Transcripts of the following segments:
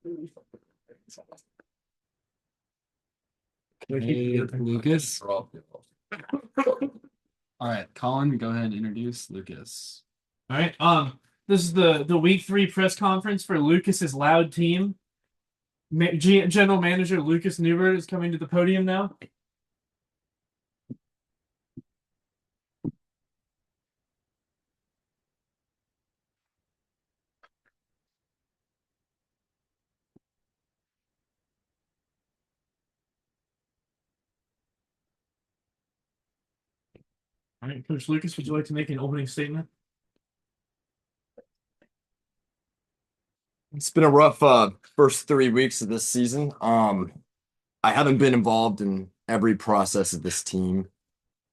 Hey, Lucas. All right, Colin, go ahead and introduce Lucas. All right. This is the week three press conference for Lucas's Loud team. General Manager Lukas Neubert is coming to the podium now. All right, Coach Lucas, would you like to make an opening statement? It's been a rough first 3 weeks of this season. I haven't been involved in every process of this team.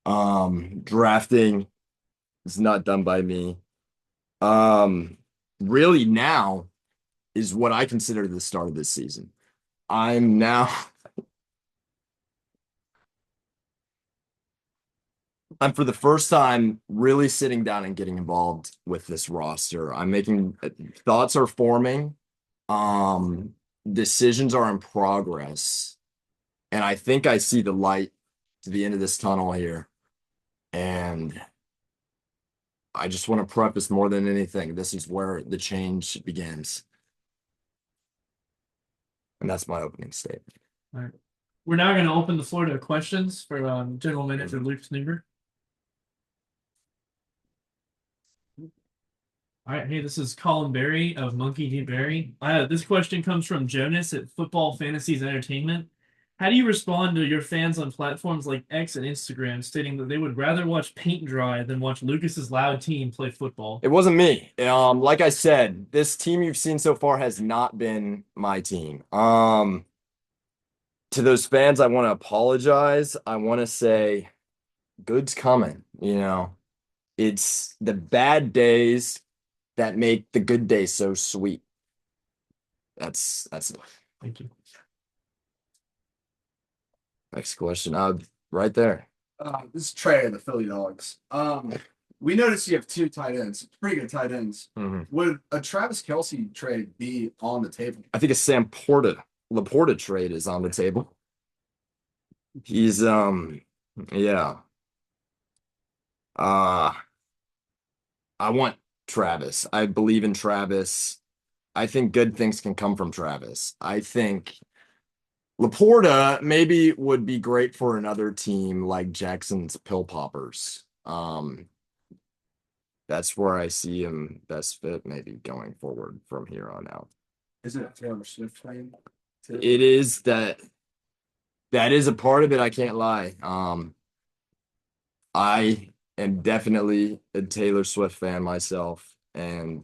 Drafting is not done by me. Really now is what I consider the start of this season. I'm now I'm for the first time really sitting down and getting involved with this roster. I'm making thoughts are forming. Um, Decisions are in progress. And I think I see the light to the end of this tunnel here. And I just want to preface more than anything, this is where the change begins. And that's my opening statement. All right. We're now going to open the floor to questions for General Manager Lukas Neubert. All right, hey, this is Colin Berry of Monkey D. Berry. This question comes from Jonas at Football Fantasies Entertainment. How do you respond to your fans on platforms like X and Instagram stating that they would rather watch paint dry than watch Lucas's Loud team play football? It wasn't me. Like I said, this team you've seen so far has not been my team. To those fans, I want to apologize. I want to say good's coming, It's the bad days that make the good days so sweet. That's it. Thank you. Next question. Right there. This is Trey of the Philly Dogs. We noticed you have two tight ends, pretty good tight ends. Mhm. Would a Travis Kelce trade be on the table? I think a Laporta trade is on the table. He's yeah. I want Travis. I believe in Travis. I think good things can come from Travis. I think Laporta maybe would be great for another team like Jackson's Pill Poppers. That's where I see him best fit, maybe going forward from here on out. Isn't it Taylor Swift playing? It is that is a part of it, I can't lie. I am definitely a Taylor Swift fan myself, and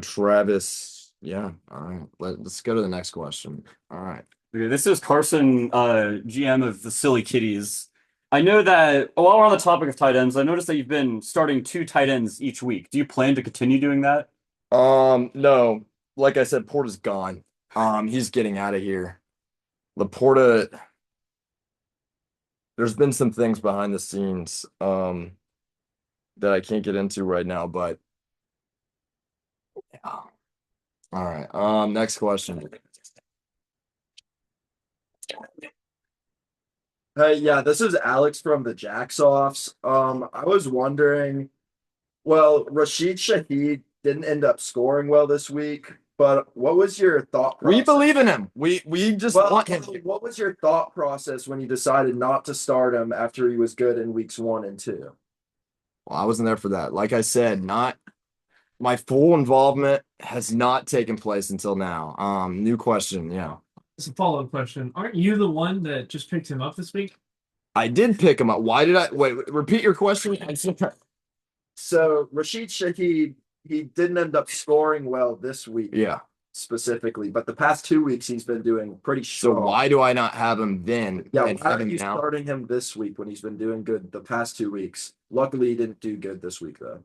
Travis, yeah. All right. Let's go to the next question. All right. Okay, this is Carson, GM of the Silly Kitties. I know that while we're on the topic of tight ends, I noticed that you've been starting two tight ends each week. Do you plan to continue doing that? No. Like I said, Porta's gone. He's getting out of here. Laporta, there's been some things behind the scenes that I can't get into right now, but yeah. All right. Next question. Hey, yeah, this is Alex from the Jacksoffs. I was wondering, well, Rashid Shaheed didn't end up scoring well this week, but what was your thought process? We believe in him. We just want him. What was your thought process when you decided not to start him after he was good in weeks 1 and 2? Well, I wasn't there for that. Like I said, not my full involvement has not taken place until now. New question, yeah. It's a follow-up question. Aren't you the one that just picked him up this week? I did pick him up. Why did I wait? Repeat your question. So Rashid Shaheed, he didn't end up scoring well this week. Yeah. Specifically, but the past 2 weeks he's been doing pretty strong. So why do I not have him then? Yeah, and why have are him you now? starting him this week when he's been doing good the past 2 weeks? Luckily, he didn't do good this week though.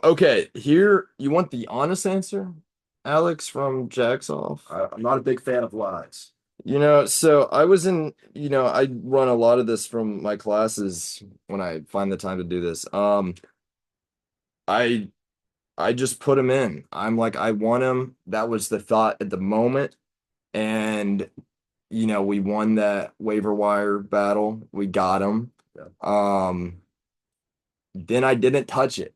Okay, here you want the honest answer, Alex from Jacksoff. I'm not a big fan of lies. So I was in, I run a lot of this from my classes when I find the time to do this. I I just put him in. I'm like, I want him. That was the thought at the moment. And, we won that waiver wire battle. We got him. Then I didn't touch it.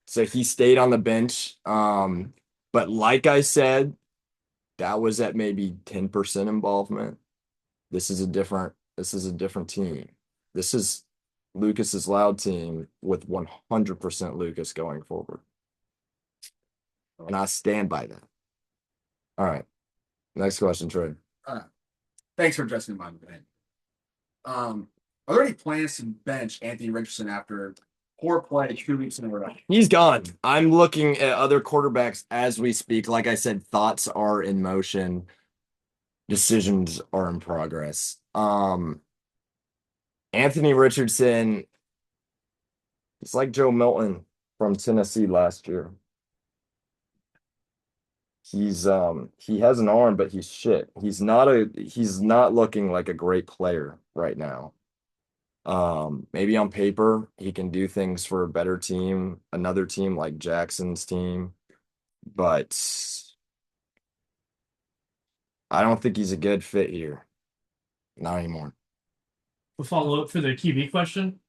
So he stayed on the bench. But like I said, that was at maybe 10% involvement. This is a different team. This is Lucas's Loud team with 100% Lucas going forward. And I stand by that. All right. Next question, Troy. Thanks for addressing my opinion. Are there any plans to bench Anthony Richardson after poor play 2 weeks in a row? He's gone. I'm looking at other quarterbacks as we speak. Like I said, thoughts are in motion. Decisions are in progress. Anthony Richardson, it's like Joe Milton from Tennessee last year. He has an arm, but he's shit. He's not looking like a great player right now. Maybe on paper he can do things for a better team, another team like Jackson's team, but I don't think he's a good fit here. Not anymore. A follow up for the QB question.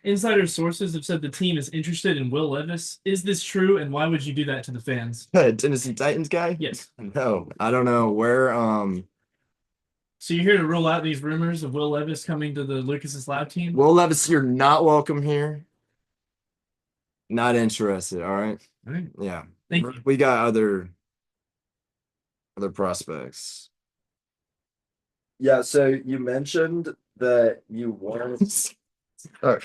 Insider sources have said the team is interested in Will Levis. Is this true, and why would you do that to the fans? Tennessee Titans guy? Yes. No, I don't know where. So you're here to rule out these rumors of Will Levis coming to the Lucas's Lab team? Will Levis, you're not welcome here. Not interested. All right. All right. Yeah. Thank you. We got other prospects. Yeah, so you mentioned that you weren't you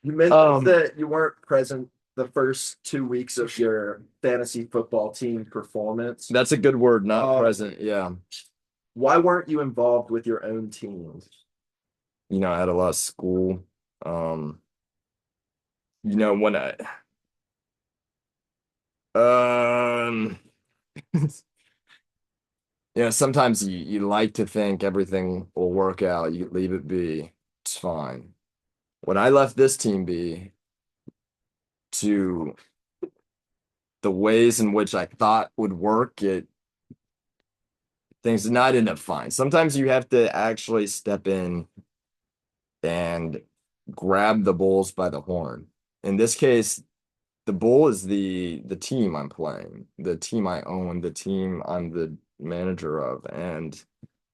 mentioned that you weren't present the first 2 weeks of your fantasy football team performance. That's a good word, not present. Yeah. Why weren't you involved with your own team? I had a lot of school. When sometimes you like to think everything will work out. You leave it be. It's fine. When I left this team be to the ways in which I thought would work, things did not end up fine. Sometimes you have to actually step in and grab the bulls by the horn. In this case, the bull is the team I'm playing, the team I own, the team I'm the manager of, and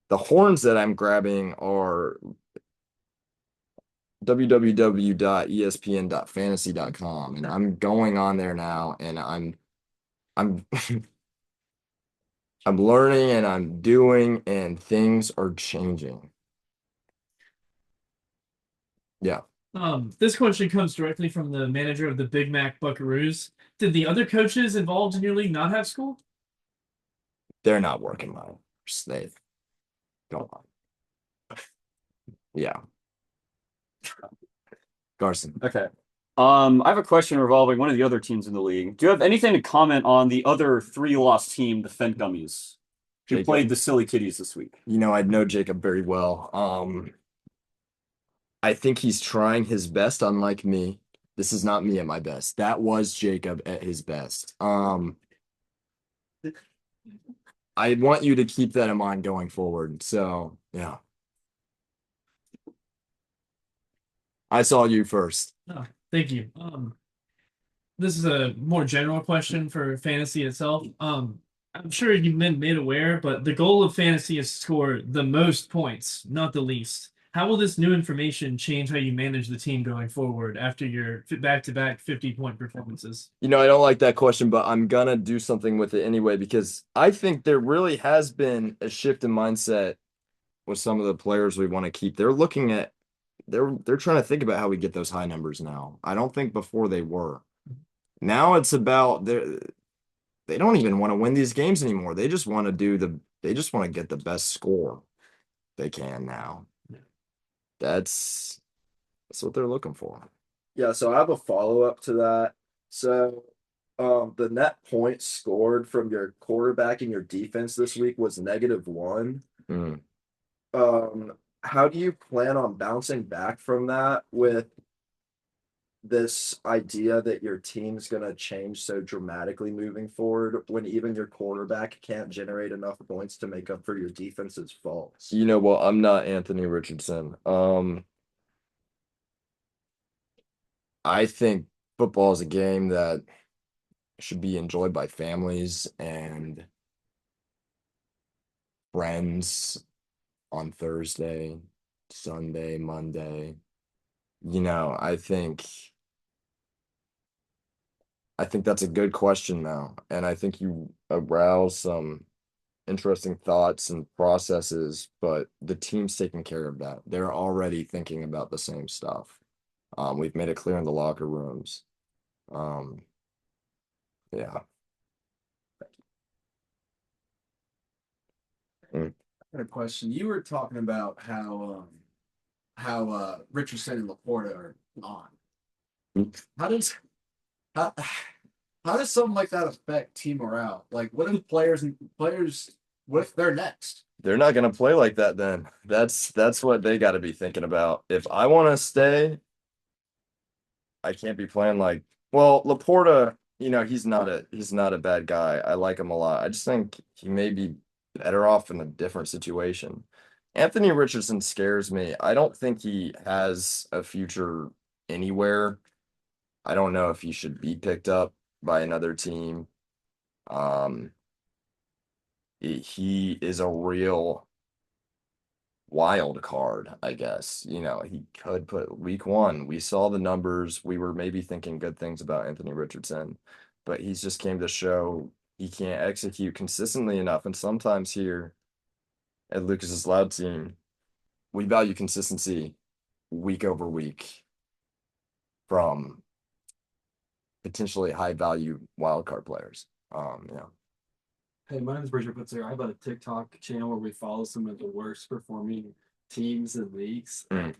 the horns that I'm grabbing are www.espn.fantasy.com, and I'm going on there now, and I'm I'm learning and I'm doing, and things are changing. Yeah. This question comes directly from the manager of the Big Mac Buckaroos. Did the other coaches involved in your league not have school? They're not working my hours. They go on. Yeah. Garson. Okay. I have a question revolving one of the other teams in the league. Do you have anything to comment on the other 3-loss team, the Fent Gummies, who Jacob. played the Silly Kitties this week? I know Jacob very well. I think he's trying his best, unlike me. This is not me at my best. That was Jacob at his best. I want you to keep that in mind going forward. So, yeah. I saw you first. Oh, thank you. This is a more general question for fantasy itself. I'm sure you've been made aware, but the goal of fantasy is to score the most points, not the least. How will this new information change how you manage the team going forward after your back-to-back 50-point performances? I don't like that question, but I'm gonna do something with it anyway, because I think there really has been a shift in mindset with some of the players we want to keep. They're looking at they're trying to think about how we get those high numbers now. I don't think before they were. Now it's about they don't even want to win these games anymore. They just want to get the best score they can now. That's what they're looking for. Yeah, so I have a follow-up to that. So the net points scored from your quarterback and your defense this week was -1. How do you plan on bouncing back from that with this idea that your team's gonna change so dramatically moving forward when even your quarterback can't generate enough points to make up for your defense's faults? You know what? I'm not Anthony Richardson. I think football is a game that should be enjoyed by families and friends on Thursday, Sunday, Monday. You know, I think that's a good question now, and I think you arouse some interesting thoughts and processes, but the team's taking care of that. They're already thinking about the same stuff. We've made it clear in the locker rooms. Yeah. I got a question. You were talking about how Richardson and Laporta are on. How does how how does something like that affect team morale? Like, what if players? What if they're next? They're not gonna play like that then. That's what they gotta be thinking about. If I wanna stay, I can't be playing like Laporta, you know, he's not a bad guy. I like him a lot. I just think he may be better off in a different situation. Anthony Richardson scares me. I don't think he has a future anywhere. I don't know if he should be picked up by another team. He is a real wild card, I guess. You know, he could put week one. We saw the numbers. We were maybe thinking good things about Anthony Richardson, but he's just came to show he can't execute consistently enough. And sometimes here at Lucas's Loud team, we value consistency week over week from potentially high value wild card players. Yeah. Hey, my name is Bridger Putzer. I have a TikTok channel where we follow some of the worst performing teams and leagues and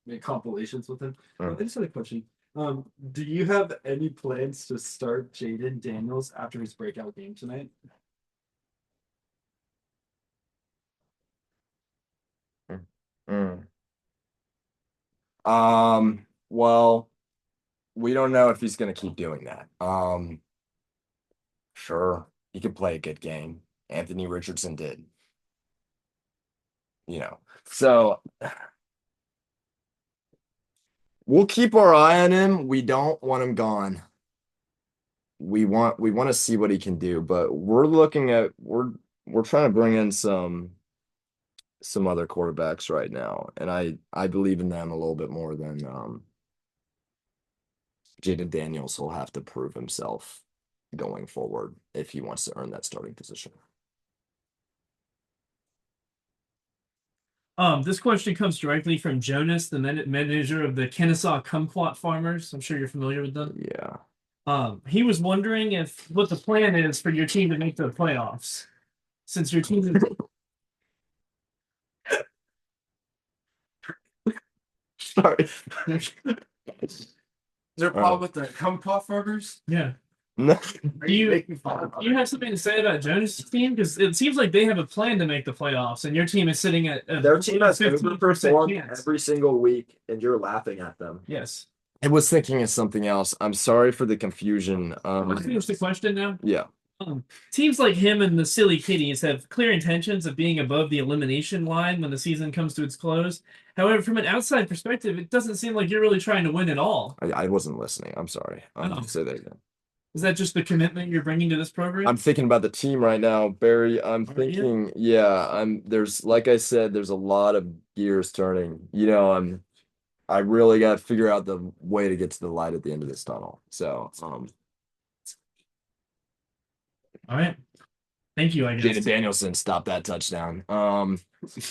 make compilations with them. Mm. I just had a question. Do you have any plans to start Jaden Daniels after his breakout game tonight? Mm. Well, we don't know if he's gonna keep doing that. Sure, he could play a good game. Anthony Richardson did. You know, so we'll keep our eye on him. We don't want him gone. We want to see what he can do, but we're trying to bring in some other quarterbacks right now, and I believe in them a little bit more than Jaden Daniels will have to prove himself going forward if he wants to earn that starting position. This question comes directly from Jonas, the manager of the Kennesaw Kumquat Farmers. I'm sure you're familiar with them. Yeah. He was wondering what the plan is for your team to make the playoffs, since your team is Sorry. Is there a problem with the kumquat farmers? yeah. No. Are Do you- making fun of Do you have something to say about Jonas' team? Because it seems like they have a plan to make the playoffs, and your team is sitting at Their team has 15% overperformed chance. every single week, and you're laughing at them. Yes. I was thinking of something else. I'm sorry for the confusion. Can I finish the question now? Yeah. Teams like him and the Silly Kitties have clear intentions of being above the elimination line when the season comes to its close. However, from an outside perspective, it doesn't seem like you're really trying to win at all. I wasn't listening. I'm sorry. Say that again. Is that just the commitment you're bringing to this program? I'm thinking about the team right now, Barry. I'm Are you? thinking, yeah, there's like I said, there's a lot of gears turning. You know, I really got to figure out the way to get to the light at the end of this tunnel. So, All right. Thank you, I guess. Jaden Danielson stopped that touchdown.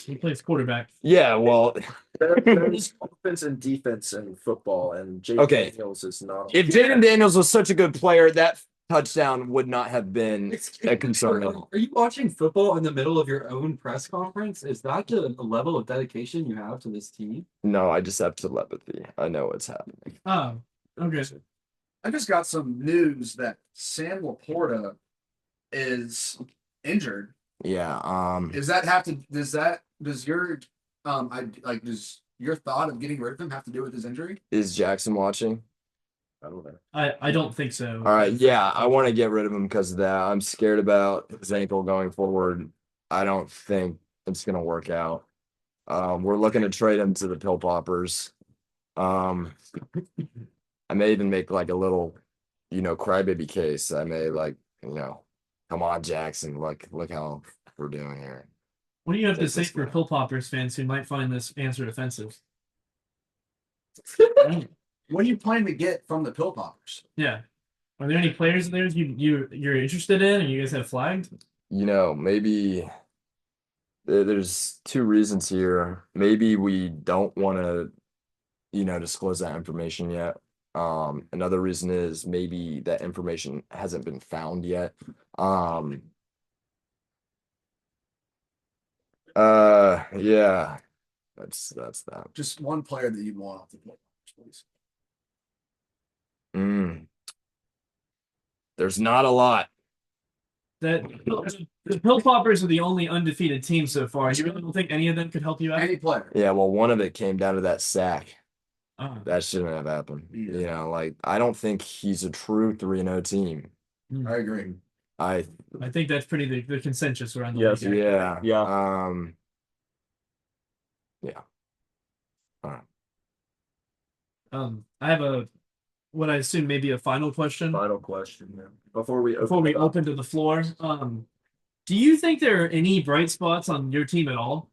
He plays quarterback. Yeah, well, There's offense and defense in football, and Jaden Okay. Daniels is not. if Jaden Daniels was such a good player, that touchdown would not have been a concern at all. Are you watching football in the middle of your own press conference? Is that the level of dedication you have to this team? No, I just have telepathy. I know what's happening. Oh, okay. I just got some news that Sam Laporta is injured. Yeah. Does your thought of getting rid of him have to do with his injury? Is Jackson watching? I don't know. I don't think so. All right, yeah, I want to get rid of him because of that. I'm scared about his ankle going forward. I don't think it's gonna work out. We're looking to trade him to the Pill Poppers. I may even make like a little, crybaby case. I may come on, Jackson, look how we're doing here. What do you have to Take say this for guy. Pill Poppers fans who might find this answer offensive? What are you planning to get from the Pill Poppers? Yeah. Are there any players in there you're interested in, and you guys have flagged? Maybe there's two reasons here. Maybe we don't want to, disclose that information yet. Another reason is maybe that information hasn't been found yet. Yeah, that's that. Just one player that you want off the Pill Poppers, please. There's not a lot. That the Pill Poppers are the only undefeated team so far. You really don't think any of them could help you out? Any player. Yeah, well, one of it came down to that sack. Oh. That shouldn't have happened. Yeah. I don't think he's a true 3-0 team. I agree. I think that's pretty the consensus around the Yes. league. yeah. Yeah. Yeah. All right. I have what I assume may be a final question Final question, man. Before we open to the floor. Do you think there are any bright spots on your team at all?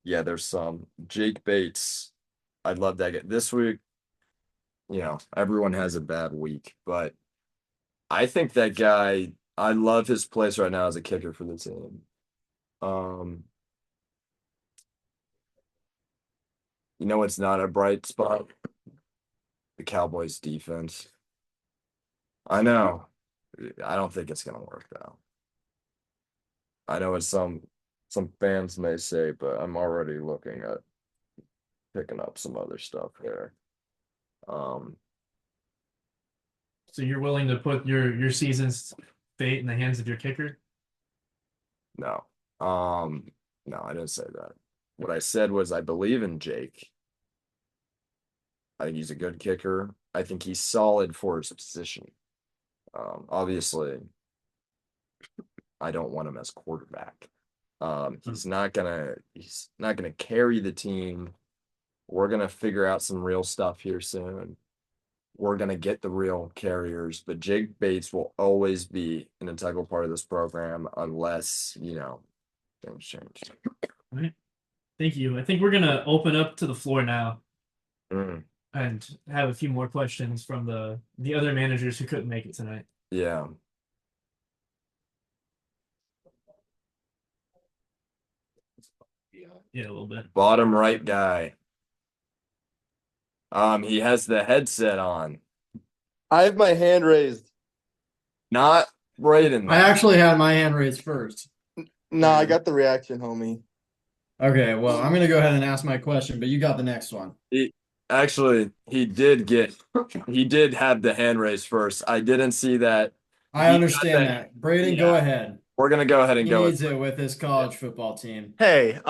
Yeah, there's some. Jake Bates. I'd love that guy. This week, everyone has a bad week, but I think that guy, I love his place right now as a kicker for the team. It's not a bright spot. The Cowboys defense. I know. I don't think it's gonna work though. I know it's some fans may say, but I'm already looking at picking up some other stuff there. So you're willing to put your season's fate in the hands of your kicker? No. No, I didn't say that. What I said was I believe in Jake. I think he's a good kicker. I think he's solid for his position. Obviously, I don't want him as quarterback. He's not gonna carry the team. We're gonna figure out some real stuff here soon. We're gonna get the real carriers, but Jake Bates will always be an integral part of this program unless, things change. All right. Thank you. I think we're gonna open up to the floor now and have a few more questions from the other managers who couldn't make it tonight. Yeah. Yeah, a little bit. Bottom right guy. He has the headset on. I have my hand raised. Not Braden. I actually had my hand raised first. No, I got the reaction, homie. Okay, well, I'm gonna go ahead and ask my question, but you got the next one. Actually, he did have the hand raised first. I didn't see that. I understand that. Braden, go ahead. We're gonna go ahead and He go needs with it with his college football team. Hey,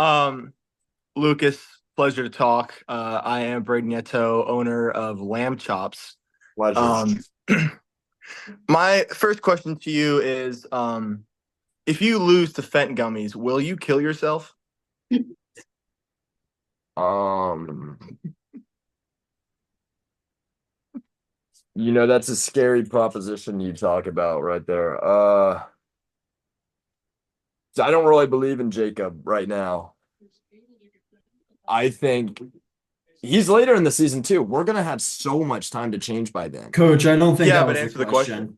Lucas, pleasure to talk. I am Braden Nieto, owner of Lamb Chops. pleasure. My first question to you is, if you lose to Fent gummies, will you kill yourself? That's a scary proposition you talk about right there. So I don't really believe in Jacob right now. I think he's later in the season too. We're gonna have so much time to change by then. Coach, I don't think Yeah, that but was answer the the question.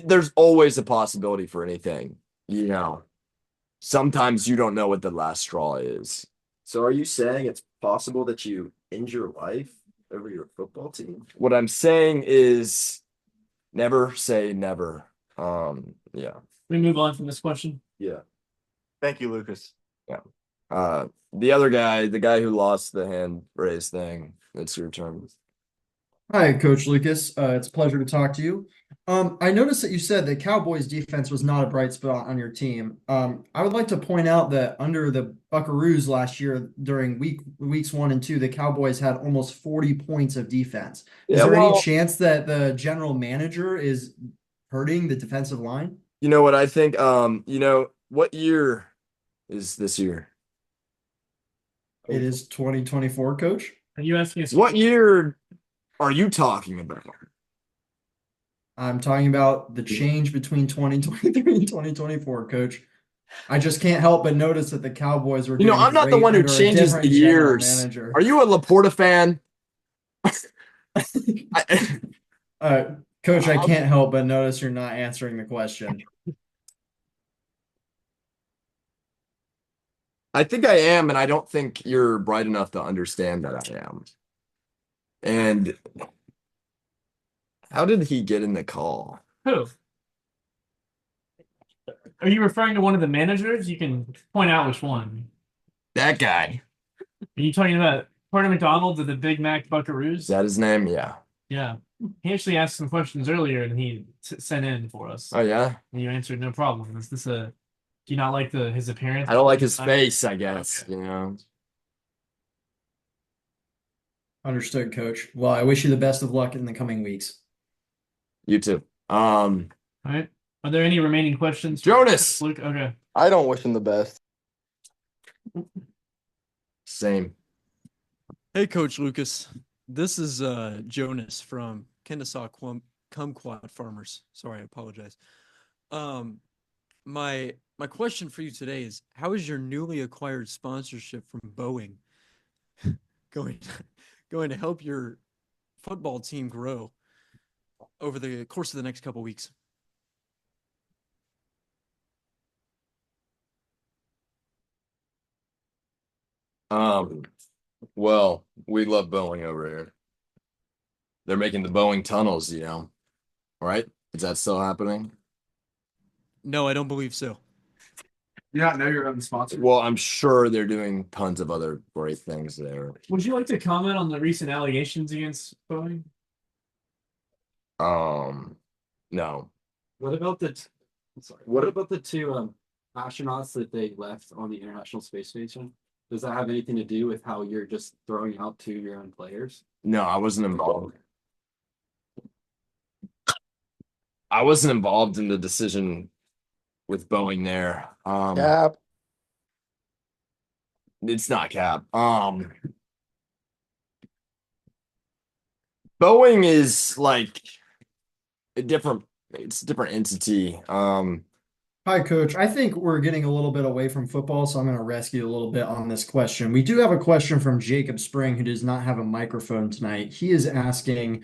There's always a possibility for anything, Sometimes you don't know what the last straw is. So are you saying it's possible that you end your life over your football team? What I'm saying is never say never. Yeah. We move on from this question. Yeah. Thank you, Lucas. The other guy, the guy who lost the hand raise thing, it's your turn. Hi, Coach Lucas. It's a pleasure to talk to you. I noticed that you said the Cowboys defense was not a bright spot on your team. I would like to point out that under the Buccaroos last year during weeks 1 and 2, the Cowboys had almost 40 points of defense. Is Yeah, there any well, chance that the general manager is hurting the defensive line? you know what I think? What year is this year? It is 2024, coach. Are you asking us? What year are you talking about? I'm talking about the change between 2023 and 2024, coach. I just can't help but notice that the Cowboys were doing I'm not the great one who under a changes the different general years. manager. Are you a Laporta fan? Coach, I can't help but notice you're not answering the question. I think I am, and I don't think you're bright enough to understand that I am. And how did he get in the call? Who? Are you referring to one of the managers? You can point out which one. That guy. Are you talking about Porter McDonald of the Big Mac Buckaroos? Is that his name? Yeah. Yeah. He actually asked some questions earlier and he sent in for us. Oh yeah. And you answered no problem. Is this a? Do you not like his appearance? I don't like his face, I guess. Okay. Understood, coach. Well, I wish you the best of luck in the coming weeks. You too. All right. Are there any remaining questions? Jonas! Luke? Okay. I don't wish him the best. Same. Hey, Coach Lucas. This is Jonas from Kennesaw Kumquat Farmers. Sorry, I apologize. My question for you today is, how is your newly acquired sponsorship from Boeing going to help your football team grow over the course of the next couple weeks? Well, we love Boeing over here. They're making the Boeing tunnels, right? Is that still happening? No, I don't believe so. You not know your own sponsor? Well, I'm sure they're doing tons of other great things there. Would you like to comment on the recent allegations against Boeing? No. What about What about the two astronauts that they left on the International Space Station? Does that have anything to do with how you're just throwing out to your own players? No, I wasn't involved. I wasn't involved in the decision with Boeing there. Cap. It's not Cap. Boeing is like it's a different entity. Hi, Coach. I think we're getting a little bit away from football, so I'm going to rescue a little bit on this question. We do have a question from Jacob Spring, who does not have a microphone tonight. He is asking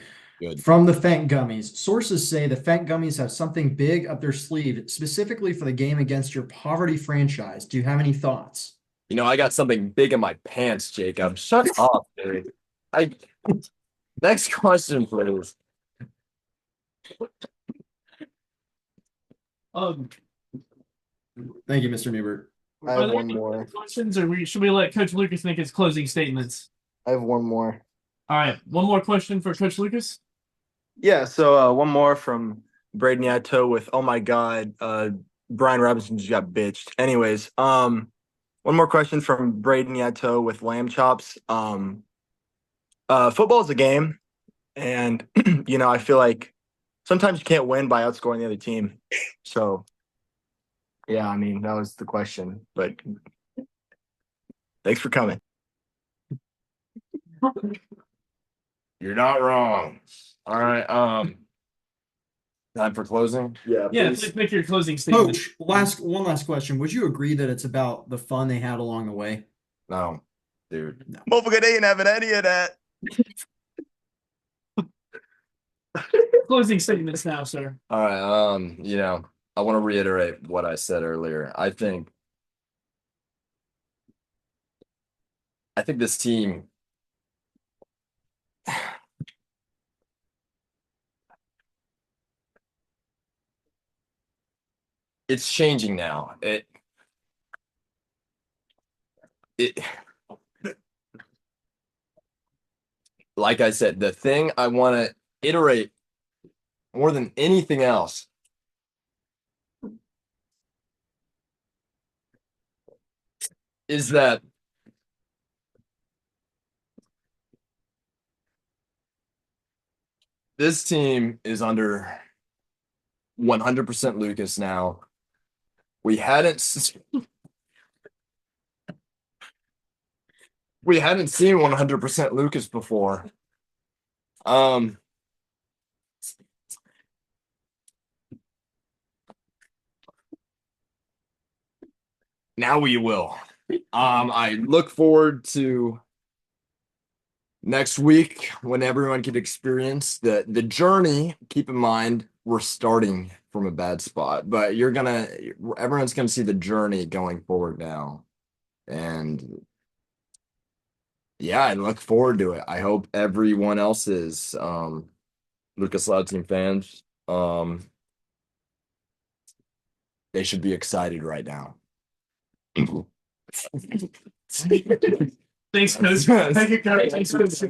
from the Fent Gummies. Sources say the Fent Gummies have something big up their sleeve, specifically for the game against your poverty franchise. Do you have any thoughts? I got something big in my pants, Jacob. Shut up, dude. Next question, please. Thank you, Mr. Neubert. I have one more. Questions, or should we let Coach Lucas make his closing statements? I have one more. All right, one more question for Coach Lucas. Yeah, so one more from Braden Yato with, oh my God, Brian Robinson just got bitched. Anyways, one more question from Braden Yato with Lamb Chops. Football is a game, and I feel like sometimes you can't win by outscoring the other team. So yeah, I mean, that was the question, but thanks for coming. You're not wrong. All right. Time for closing? Yeah, please make your closing statement. Coach, one last question. Would you agree that it's about the fun they had along the way? No, dude. No. Motherfucker, they didn't have any of that. Closing statements now, sir. All right. I want to reiterate what I said earlier. I think this team it's changing now. Like I said, the thing I want to iterate more than anything else, is that this team is under 100% Lucas now. We hadn't seen 100% Lucas before. Now we will. I look forward to next week when everyone can experience the journey. Keep in mind, we're starting from a bad spot, but everyone's gonna see the journey going forward now. And yeah, I look forward to it. I hope everyone else is Lucas Loud Team fans. They should be excited right now. Thanks, coach. Thank you, coach. Thanks, coach.